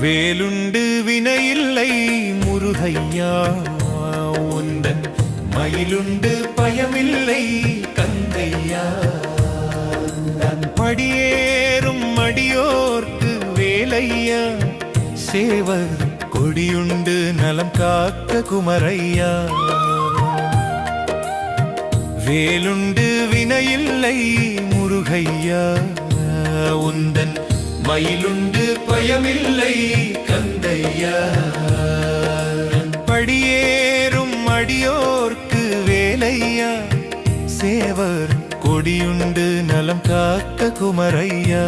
வேலுண்டு வினையில்லை முருகையா உந்தன் மயிலுண்டு பயமில்லை கந்தையா படியேறும் அடியோர்க்கு வேலையா சேவர் கொடியுண்டு நலம் காக்க குமரையா வேலுண்டு வினையில்லை முருகையா உந்தன் மயிலுண்டு பயமில்லை கந்தையா படியேறும் அடியோர்க்கு வேலையா சேவர் கொடியுண்டு நலம் காக்க குமரையா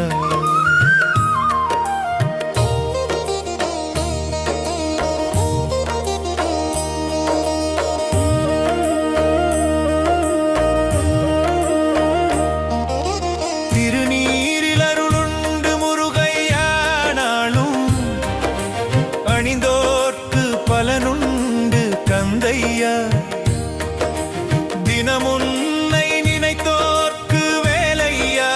பலனுண்டு கந்தையா தினமுன்னை நினைத்தோர்க்கு வேலையா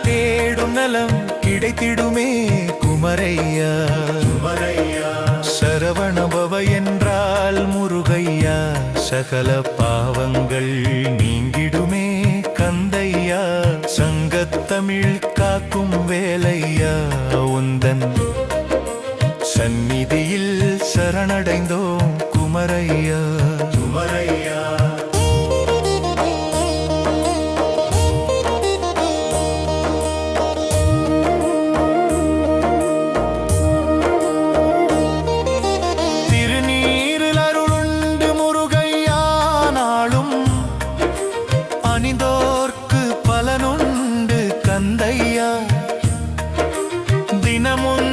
தேடும் நலம் கிடைத்திடுமே குமரையா சரவணபவ என்றால் முருகையா சகல பாவங்கள் நீங்கிடுமே கந்தையா சங்கத்தமிழ் காக்கும் வேலையா உந்தன் சந்நிதியில் சரணடைந்தோம் குமரையா குமரையா திருநீரில் அருளுண்டு முருகையா நாளும் அணிந்தோர்க்கு பலனுண்டு கந்தையா தினமும்